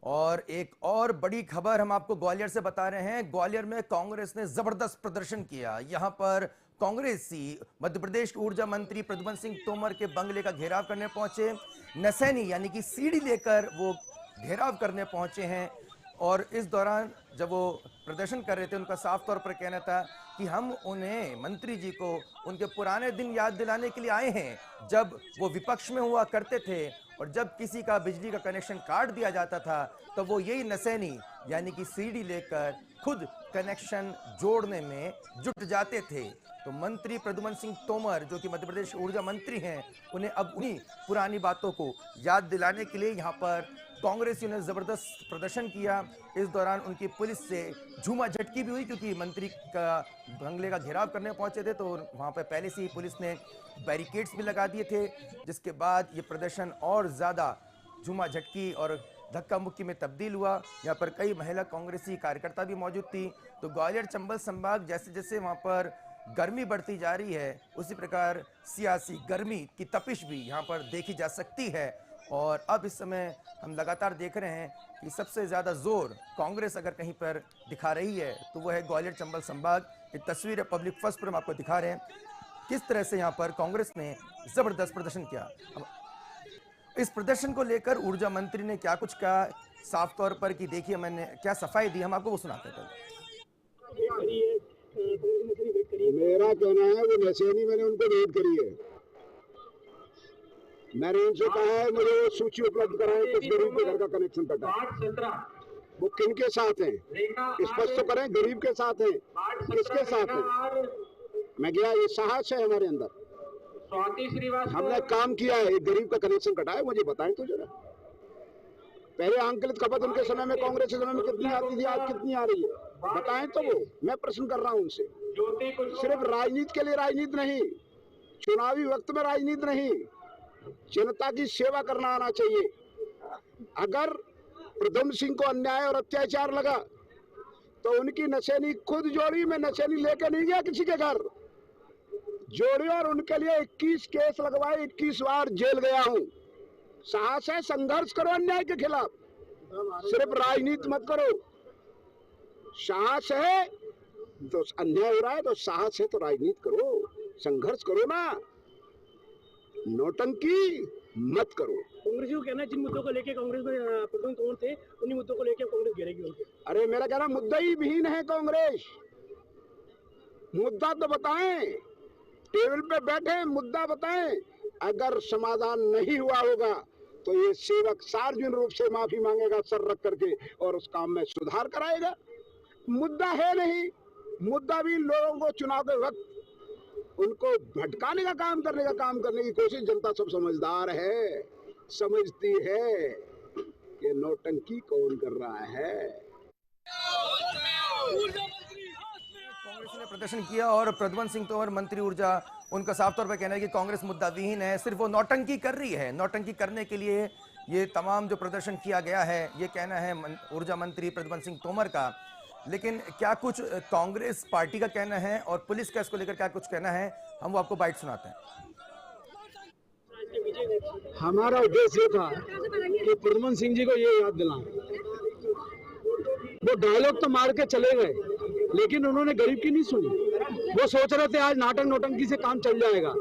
और एक और बड़ी खबर हम आपको ग्वालियर से बता रहे हैं। ग्वालियर में कांग्रेस ने जबरदस्त प्रदर्शन किया। यहां पर कांग्रेसी मध्य प्रदेश के ऊर्जा मंत्री प्रद्युम्न सिंह तोमर के बंगले का घेराव करने पहुंचे। नसैनी यानी कि सीढ़ी लेकर वो घेराव करने पहुंचे हैं और इस दौरान जब वो प्रदर्शन कर रहे थे उनका साफ तौर पर कहना था कि हम उन्हें मंत्री जी को उनके पुराने दिन याद दिलाने के लिए आए हैं जब वो विपक्ष में हुआ करते थे और जब किसी का बिजली का कनेक्शन काट दिया जाता था तो वो यही नसैनी यानी कि सीढ़ी लेकर खुद कनेक्शन जोड़ने में जुट जाते थे। तो मंत्री प्रद्युम्न सिंह तोमर जो कि मध्य प्रदेश ऊर्जा मंत्री हैं, उन्हें अब उन्हीं पुरानी बातों को याद दिलाने के लिए यहाँ पर कांग्रेसियों ने जबरदस्त प्रदर्शन किया। इस दौरान उनकी पुलिस से झूमा झटकी भी हुई क्योंकि मंत्री का बंगले का घेराव करने पहुंचे थे तो वहां पर पहले से ही पुलिस ने बैरिकेड्स भी लगा दिए थे, जिसके बाद ये प्रदर्शन और ज्यादा झूमा झटकी और धक्का मुक्की में तब्दील हुआ। यहाँ पर कई महिला कांग्रेसी कार्यकर्ता भी मौजूद थी। तो ग्वालियर चंबल संभाग जैसे जैसे वहाँ पर गर्मी बढ़ती जा रही है उसी प्रकार सियासी गर्मी की तपिश भी यहाँ पर देखी जा सकती है। और अब इस समय हम लगातार देख रहे हैं कि सबसे ज़्यादा जोर कांग्रेस अगर कहीं पर दिखा रही है तो वह है ग्वालियर चंबल संभाग। ये तस्वीर है पब्लिक फर्स्ट पर हम आपको दिखा रहे हैं किस तरह से यहाँ पर कांग्रेस ने जबरदस्त प्रदर्शन किया। इस प्रदर्शन को लेकर ऊर्जा मंत्री ने क्या कुछ कहा साफ तौर पर कि देखिए मैंने क्या सफाई दी, हम आपको वो सुनाते हैं। मेरा कहना है वो नशेनी मैंने उनको रेड करी है। मैंने उनसे कहा है मुझे वो सूची उपलब्ध कराएं किस गरीब के घर का कनेक्शन कटा, वो किन के साथ है स्पष्ट तो करें, गरीब के साथ है किसके साथ है। मैं गया, ये साहस है हमारे अंदर, हमने काम किया है, एक गरीब का कनेक्शन कटा है, मुझे बताएं तो जरा। पहले आंकलित खपत उनके समय में कांग्रेस के समय में कितनी आती थी, आज कितनी आ रही है बताएं तो वो। मैं प्रश्न कर रहा हूं उनसे। सिर्फ राजनीति के लिए राजनीति नहीं, चुनावी वक्त में राजनीति नहीं, जनता की सेवा करना आना चाहिए। अगर प्रद्युम्न सिंह को अन्याय और अत्याचार लगा तो उनकी नशेनी खुद जोड़ी, में नशेनी लेकर नहीं गया किसी के घर, जोड़ी और उनके लिए 21 केस लगवाए, 21 बार जेल गया हूं। साहस है, संघर्ष करो अन्याय के खिलाफ, सिर्फ राजनीति मत करो। साहस है तो अन्याय हो रहा है तो साहस है तो राजनीति करो, संघर्ष करो ना, नौटंकी मत करो। कांग्रेस को कहना है जिन मुद्दों को लेकर कांग्रेस में प्रद्युम्न तोमर थे उन्हीं मुद्दों को लेकर कांग्रेस घेरेगी उनके। अरे मेरा कहना मुद्दा ही विहीन है कांग्रेस, मुद्दा तो बताएं, टेबल पे बैठे मुद्दा बताएं। अगर समाधान नहीं हुआ होगा तो ये सेवक सार्वजनिक रूप से माफी मांगेगा सर रख करके और उस काम में सुधार कराएगा। मुद्दा है नहीं, मुद्दा भी लोगों को चुनाव के वक्त उनको भटकाने का काम करने की कोशिश। जनता सब समझदार है, समझती है कि नौटंकी कौन कर रहा है। कांग्रेस ने प्रदर्शन किया और प्रद्युम्न सिंह तोमर मंत्री ऊर्जा, उनका साफ तौर पर कहना है कि कांग्रेस मुद्दा विहीन है, सिर्फ वो नौटंकी कर रही है। नौटंकी करने के लिए ये तमाम जो प्रदर्शन किया गया है, ये कहना है ऊर्जा मंत्री प्रद्युम्न सिंह तोमर का। लेकिन क्या कुछ कांग्रेस पार्टी का कहना है और पुलिस का इसको लेकर क्या कुछ कहना है, हम वो आपको बाइट सुनाते हैं। हमारा उद्देश्य था कि प्रद्युम्न सिंह जी को ये याद दिलाएं। वो डायलॉग तो मार के चले गए लेकिन उन्होंने गरीब की नहीं सुनी। वो सोच रहे थे आज नाटक नौटंकी से काम चल जाएगा,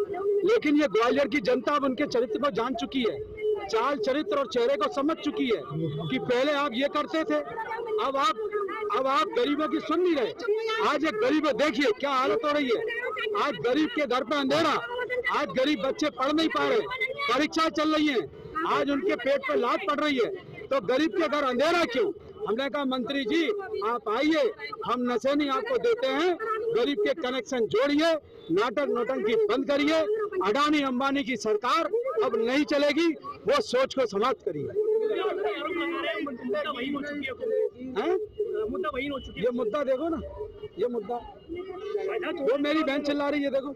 लेकिन ये ग्वालियर की जनता अब उनके चरित्र को जान चुकी है, चाल चरित्र और चेहरे को समझ चुकी है कि पहले आप ये करते थे, अब आप गरीबों की सुन नहीं रहे। आज एक गरीब देखिए क्या हालत हो रही है, आज गरीब के घर पे अंधेरा, आज गरीब बच्चे पढ़ नहीं पा रहे, परीक्षा चल रही है, आज उनके पेट पे लात पड़ रही है, तो गरीब के घर अंधेरा क्यों। हमने कहा मंत्री जी आप आइए, हम नशेनी आपको देते हैं, गरीब के कनेक्शन जोड़िए, नाटक नौटंकी बंद करिए, अडानी अंबानी की सरकार अब नहीं चलेगी, वो सोच को समाप्त करिए। ये मुद्दा देखो ना, ये मुद्दा वो मेरी बहन चिल्ला रही है, देखो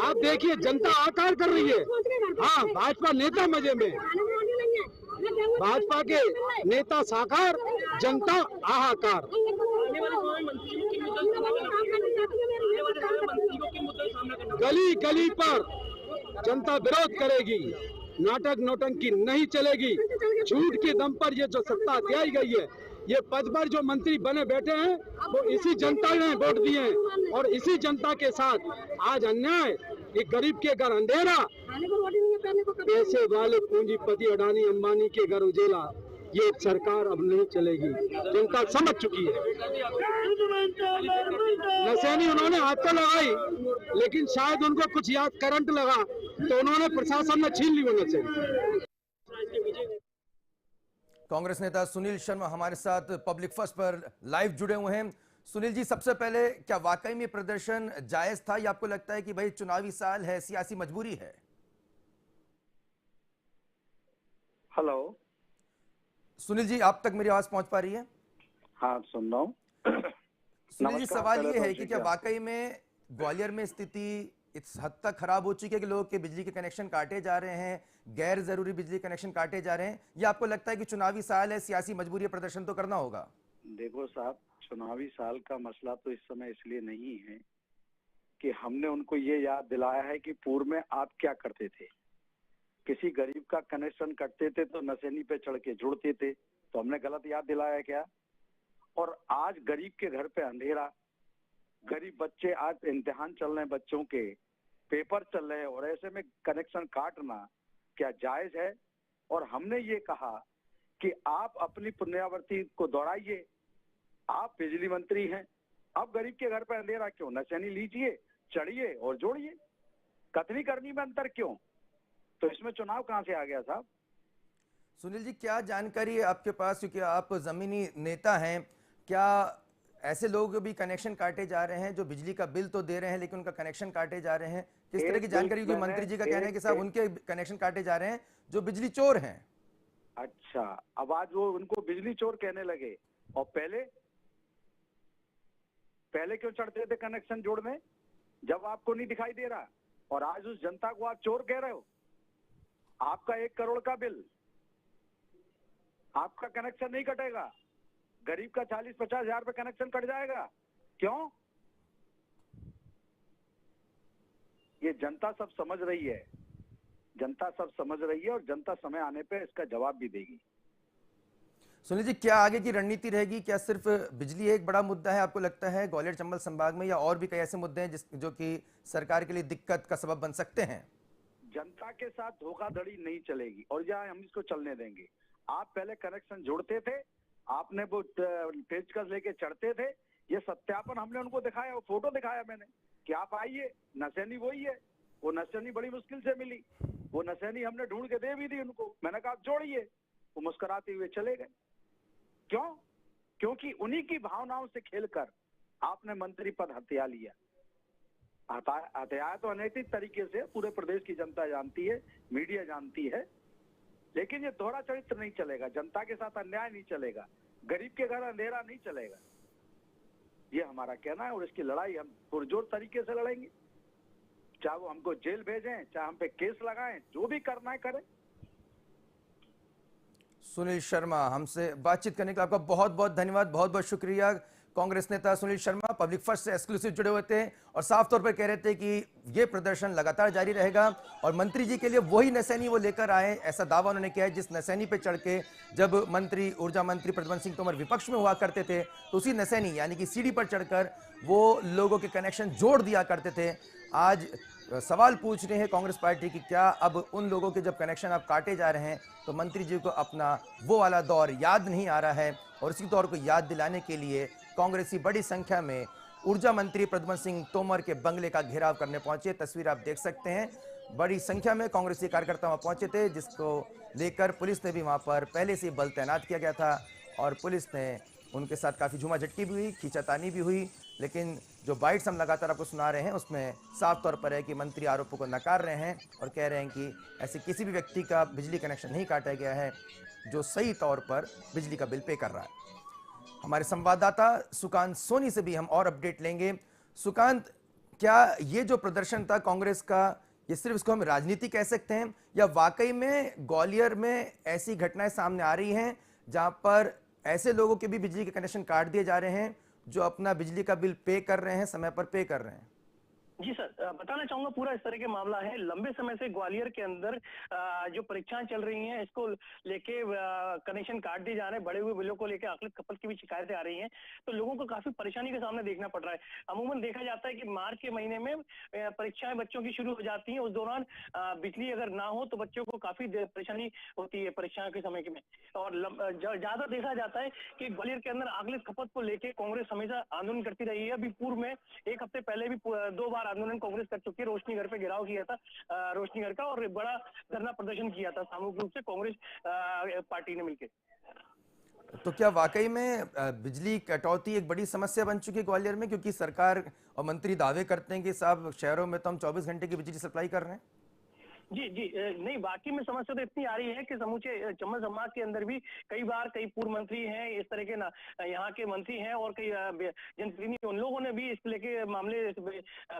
आप देखिए जनता आकार कर रही है। हाँ भाजपा नेता मजे में, भाजपा के नेता साकार, जनता हाहाकार। गली गली पर जनता विरोध करेगी, नाटक नौटंकी नहीं चलेगी। झूठ के दम पर ये जो सत्ता दिलाई गई है, ये पद पर जो मंत्री बने बैठे हैं वो इसी जनता ने वोट दिए हैं, और इसी जनता के साथ आज अन्याय, ये गरीब के घर अंधेरा, पैसे वाले पूंजीपति अडानी अंबानी के घर उजेला, ये सरकार अब नहीं चलेगी। जनता समझ चुकी है। नसैनी उन्होंने हाथ तो लगाई, लेकिन शायद उनको कुछ याद करंट लगा तो उन्होंने प्रशासन में छीन ली वो नसैनी। कांग्रेस नेता सुनील शर्मा हमारे साथ पब्लिक फर्स्ट पर लाइव जुड़े हुए हैं। सुनील जी, सबसे पहले क्या वाकई में प्रदर्शन जायज था या आपको लगता है कि भाई चुनावी साल है, सियासी मजबूरी है? हेलो सुनील जी, आप तक मेरी आवाज पहुंच पा रही है? हाँ, सुन रहा हूँ। सुनील जी, सवाल ये है कि क्या वाकई में ग्वालियर में स्थिति इस हद तक खराब हो चुकी है कि लोगों के बिजली के कनेक्शन काटे जा रहे हैं, गैर जरूरी बिजली कनेक्शन काटे जा रहे हैं, या आपको लगता है कि चुनावी साल है, सियासी मजबूरी है, प्रदर्शन तो करना होगा? देखो साहब, चुनावी साल का मसला तो इस समय इसलिए नहीं है कि हमने उनको ये याद दिलाया है कि पूर्व में आप क्या करते थे। किसी गरीब का कनेक्शन कटते थे तो नसैनी पे चढ़ के जुड़ते थे, तो हमने गलत याद दिलाया क्या? और आज गरीब के घर पे अंधेरा, गरीब बच्चे, आज इम्तिहान चल रहे हैं, बच्चों के पेपर चल रहे हैं, और ऐसे में कनेक्शन काटना क्या जायज है? और हमने ये कहा कि आप अपनी पुण्यावर्ती को दौड़ाइए, आप बिजली मंत्री हैं, अब गरीब के घर पे अंधेरा क्यों? नसैनी लीजिए, चढ़िए और जोड़िए, कथनी करनी में अंतर क्यों? तो इसमें चुनाव कहां से आ गया साहब? सुनील जी, क्या जानकारी है आपके पास, क्योंकि आप जमीनी नेता हैं, क्या ऐसे लोग भी कनेक्शन काटे जा रहे हैं जो बिजली का बिल तो दे रहे हैं लेकिन उनका कनेक्शन काटे जा रहे हैं? किस तरह की जानकारी? क्योंकि मंत्री जी का कहना है कि साहब उनके कनेक्शन काटे जा रहे हैं जो बिजली चोर हैं। अच्छा, अब आज वो उनको बिजली चोर कहने लगे, और पहले क्यों चढ़ते थे कनेक्शन जोड़ने जब आपको नहीं दिखाई दे रहा? और आज उस जनता को आप चोर कह रहे हो। आपका 1 करोड़ का बिल, आपका कनेक्शन नहीं कटेगा, गरीब का 40-50 हजार पे कनेक्शन कट जाएगा। क्यों? ये जनता सब समझ रही है, जनता सब समझ रही है, और जनता समय आने पे इसका जवाब भी देगी। सुनील जी, क्या आगे की रणनीति रहेगी? क्या सिर्फ बिजली एक बड़ा मुद्दा है आपको लगता है ग्वालियर चंबल संभाग में, या और भी कई ऐसे मुद्दे हैं जो कि सरकार के लिए दिक्कत का सबब बन सकते हैं? जनता के साथ धोखाधड़ी नहीं चलेगी, और यहाँ हम इसको चलने देंगे। आप पहले कनेक्शन जोड़ते थे, आपने वो पेचकस लेके चढ़ते थे, ये सत्यापन हमने उनको दिखाया, वो फोटो दिखाया मैंने कि आप आइए, नसैनी वही है। वो नसैनी बड़ी मुश्किल से मिली, वो नसैनी हमने ढूंढ के दे भी दी उनको। मैंने कहा आप जोड़िए, वो मुस्कुराते हुए चले गए। क्यों? क्योंकि उन्हीं की भावनाओं से खेलकर आपने मंत्री पद हत्या लिया। हत्या तो अनैतिक तरीके से पूरे प्रदेश की जनता जानती है, मीडिया जानती है, लेकिन ये दोहरा चरित्र नहीं चलेगा, जनता के साथ अन्याय नहीं चलेगा, गरीब के घर अंधेरा नहीं चलेगा। ये हमारा कहना है, और इसकी लड़ाई हम पुरजोर तरीके से लड़ेंगे। चाहे वो हमको जेल भेजें, चाहे हम पे केस लगाएं, जो भी करना है करें। सुनील शर्मा, हमसे बातचीत करने के लिए आपका बहुत बहुत धन्यवाद, बहुत बहुत शुक्रिया। कांग्रेस नेता सुनील शर्मा पब्लिक फर्स्ट से एक्सक्लूसिव जुड़े हुए थे और साफ तौर पर कह रहे थे कि ये प्रदर्शन लगातार जारी रहेगा, और मंत्री जी के लिए वही नसैनी वो लेकर आए, ऐसा दावा उन्होंने किया है जिस नसैनी पे चढ़ के जब ऊर्जा मंत्री प्रद्युम्न सिंह तोमर विपक्ष में हुआ करते थे तो उसी नसैनी यानी कि सीढ़ी पर चढ़कर वो लोगों के कनेक्शन जोड़ दिया करते थे। आज सवाल पूछ रहे हैं कांग्रेस पार्टी की, क्या अब उन लोगों के जब कनेक्शन अब काटे जा रहे हैं तो मंत्री जी को अपना वो वाला दौर याद नहीं आ रहा है, और उसी दौर को याद दिलाने के लिए कांग्रेसी बड़ी संख्या में ऊर्जा मंत्री प्रद्युम्न सिंह तोमर के बंगले का घेराव करने पहुंचे। तस्वीर आप देख सकते हैं, बड़ी संख्या में कांग्रेसी कार्यकर्ता वहां पहुंचे थे, जिसको लेकर पुलिस ने भी वहां पर पहले से बल तैनात किया गया था, और पुलिस ने उनके साथ काफ़ी झूमाझटकी भी हुई, खींचातानी भी हुई। लेकिन जो बाइट्स हम लगातार आपको सुना रहे हैं उसमें साफ तौर पर है कि मंत्री आरोपों को नकार रहे हैं और कह रहे हैं कि ऐसे किसी भी व्यक्ति का बिजली कनेक्शन नहीं काटा गया है जो सही तौर पर बिजली का बिल पे कर रहा है। हमारे संवाददाता सुकांत सोनी से भी हम और अपडेट लेंगे। सुकांत, क्या ये जो प्रदर्शन था कांग्रेस का, ये सिर्फ इसको हम राजनीति कह सकते हैं, या वाकई में ग्वालियर में ऐसी घटनाएं सामने आ रही हैं जहां पर ऐसे लोगों के भी बिजली के कनेक्शन काट दिए जा रहे हैं जो अपना बिजली का बिल पे कर रहे हैं, समय पर पे कर रहे हैं? जी सर, बताना चाहूंगा पूरा इस तरह के मामला है। लंबे समय से ग्वालियर के अंदर जो परीक्षाएं चल रही हैं, इसको लेके कनेक्शन काट दिए जा रहे हैं, बढ़े हुए बिलों को लेके आकलित खपत की भी शिकायतें आ रही हैं, तो लोगों को काफी परेशानी के सामने देखना पड़ रहा है। अमूमन देखा जाता है कि मार्च के महीने में परीक्षाएं बच्चों की शुरू हो जाती हैं, उस दौरान बिजली अगर ना हो तो बच्चों को काफी परेशानी होती है परीक्षाओं के समय में। और ज्यादा देखा जाता है कि ग्वालियर के अंदर आकलित खपत को लेके कांग्रेस हमेशा आंदोलन करती रही है। अभी पूर्व में एक हफ्ते पहले भी 2 बार आंदोलन कांग्रेस कर चुकी है। रोशनी घर पे घेराव किया था रोशनी घर का, और बड़ा धरना प्रदर्शन किया था सामूहिक रूप से कांग्रेस पार्टी ने मिलकर। तो क्या वाकई में बिजली कटौती एक बड़ी समस्या बन चुकी है ग्वालियर में, क्योंकि सरकार और मंत्री दावे करते हैं कि साहब शहरों में तो हम 24 घंटे की बिजली सप्लाई कर रहे हैं। जी जी, नहीं, बाकी में समस्या तो इतनी आ रही है कि समूचे चम्बल समाज के अंदर भी कई बार कई पूर्व मंत्री हैं, इस तरह के ना यहाँ के मंत्री हैं, और कई जनप्रतिनिधि, उन लोगों ने भी इस लेके मामले,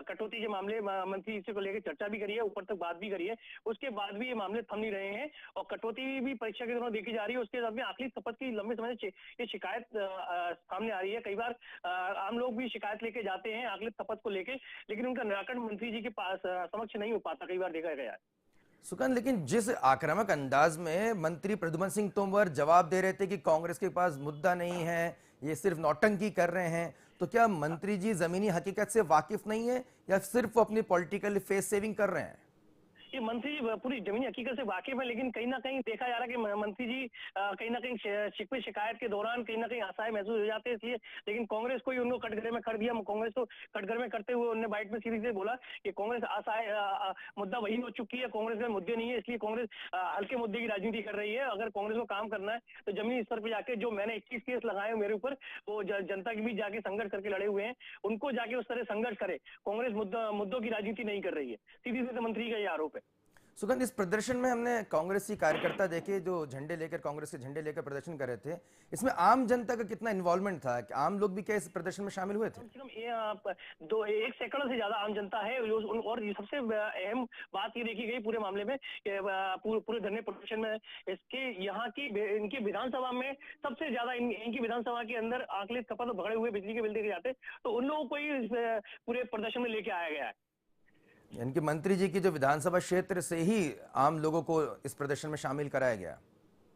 कटौती के मामले मंत्री इसे को लेकर चर्चा भी करी है, ऊपर तक बात भी करी है। उसके बाद भी ये मामले थम नहीं रहे हैं, और कटौती भी परीक्षा के दौरान देखी जा रही है। उसके साथ में आखिरी खपत की लंबे समय से ये शिकायत सामने आ रही है। कई बार आम लोग भी शिकायत लेके जाते हैं आखिरी खपत को लेके, लेकिन उनका निराकरण मंत्री जी के पास समक्ष नहीं हो पाता, कई बार देखा गया है। सुकन, लेकिन जिस आक्रामक अंदाज में मंत्री प्रद्युमन सिंह तोमर जवाब दे रहे थे कि कांग्रेस के पास मुद्दा नहीं है, ये सिर्फ नौटंकी कर रहे हैं, तो क्या मंत्री जी जमीनी हकीकत से वाकिफ नहीं है या सिर्फ वो अपनी पॉलिटिकल फेस सेविंग कर रहे हैं? ये मंत्री जी पूरी जमीनी हकीकत से वाकिफ है, लेकिन कहीं ना कहीं देखा जा रहा है कि मंत्री जी कहीं ना कहीं शिकवे शिकायत के दौरान कहीं ना कहीं असहाय महसूस हो जाते हैं, इसलिए। लेकिन कांग्रेस को ही उनको कटघरे में कर दिया। कांग्रेस को कटघरे में करते हुए उन्होंने बाइट में सीधे बोला कि कांग्रेस असहाय मुद्दा वही हो चुकी है, कांग्रेस में मुद्दे नहीं है, इसलिए कांग्रेस हल्के मुद्दे की राजनीति कर रही है। अगर कांग्रेस को काम करना है तो जमीनी स्तर पर जाके, जो मैंने 21 केस लगाए मेरे ऊपर, वो जनता के बीच जाके संघर्ष करके लड़े हुए हैं, उनको जाके उस तरह संघर्ष करे। कांग्रेस मुद्दों की राजनीति नहीं कर रही है, सीधी सीधे मंत्री का ये आरोप है। सुगंध, इस प्रदर्शन में हमने कांग्रेसी कार्यकर्ता देखे जो झंडे लेकर, कांग्रेस के झंडे लेकर प्रदर्शन कर रहे थे। इसमें आम जनता का कितना इन्वॉल्वमेंट था? कि आम लोग भी क्या इस प्रदर्शन में शामिल हुए थे? एक सैकड़ों से ज्यादा आम जनता है। और सबसे अहम बात ये देखी गई पूरे मामले में, पूरे धरने प्रदर्शन में, इसके यहाँ की इनकी विधानसभा में सबसे ज्यादा इनकी विधानसभा के अंदर आकलित खपत भगड़े हुए बिजली के बिल देखे जाते, तो उन लोगों को ही पूरे प्रदर्शन में लेके आया गया है। इनके मंत्री जी की जो विधानसभा क्षेत्र से ही आम लोगों को इस प्रदर्शन में शामिल कराया गया।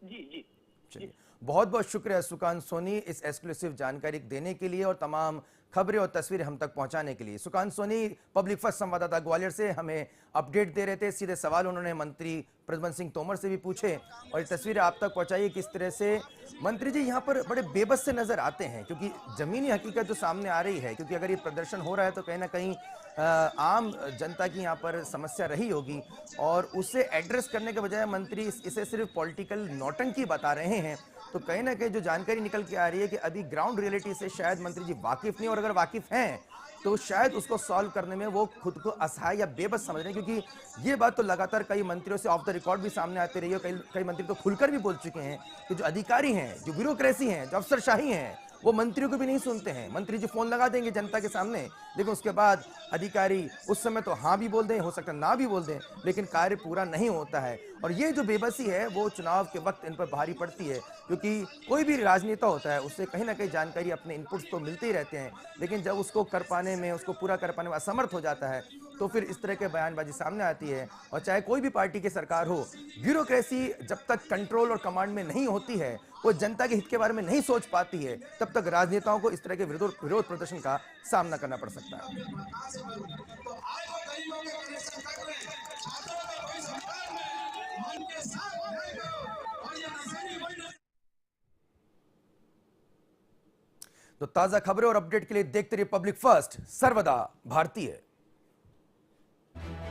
जी जी, चलिए, बहुत बहुत शुक्रिया सुकांत सोनी इस एक्सक्लूसिव जानकारी देने के लिए और तमाम खबरें और तस्वीरें हम तक पहुंचाने के लिए। सुकांत सोनी पब्लिक फर्स्ट संवाददाता ग्वालियर से हमें अपडेट दे रहे थे। सीधे सवाल उन्होंने मंत्री प्रद्युमन सिंह तोमर से भी पूछे और ये तस्वीरें आप तक पहुंचाई किस तरह से मंत्री जी यहाँ पर बड़े बेबस से नजर आते हैं, क्योंकि जमीनी हकीकत जो सामने आ रही है, क्योंकि अगर ये प्रदर्शन हो रहा है तो कहीं ना कहीं आम जनता की यहाँ पर समस्या रही होगी, और उसे एड्रेस करने के बजाय मंत्री इसे सिर्फ पॉलिटिकल नौटंकी बता रहे हैं। तो कहीं ना कहीं जो जानकारी निकल के आ रही है कि अभी ग्राउंड रियलिटी से शायद मंत्री जी वाकिफ नहीं, और अगर वाकिफ हैं तो शायद उसको सॉल्व करने में वो खुद को असहाय या बेबस समझ रहे हैं, क्योंकि ये बात तो लगातार कई मंत्रियों से ऑफ द रिकॉर्ड भी सामने आती रही है। कई मंत्री तो खुलकर भी बोल चुके हैं कि जो अधिकारी हैं, जो ब्यूरोक्रेसी हैं, जो अफसरशाही हैं, वो मंत्रियों को भी नहीं सुनते हैं। मंत्री जी फोन लगा देंगे जनता के सामने, लेकिन उसके बाद अधिकारी उस समय तो हाँ भी बोल दें, हो सकता है ना भी बोल दें, लेकिन कार्य पूरा नहीं होता है। और ये जो बेबसी है वो चुनाव के वक्त इन पर भारी पड़ती है, क्योंकि कोई भी राजनेता होता है उससे कहीं ना कहीं जानकारी, अपने इनपुट्स तो मिलते ही रहते हैं, लेकिन जब उसको कर पाने में, उसको पूरा कर पाने में असमर्थ हो जाता है तो फिर इस तरह के बयानबाजी सामने आती है। और चाहे कोई भी पार्टी की सरकार हो, ब्यूरोक्रेसी जब तक कंट्रोल और कमांड में नहीं होती है, वो जनता के हित के बारे में नहीं सोच पाती है, तब तक राजनेताओं को इस तरह के विरोध प्रदर्शन का सामना करना पड़ सकता है। तो ताजा खबरें और अपडेट के लिए देखते रहिए पब्लिक फर्स्ट, सर्वदा भारतीय।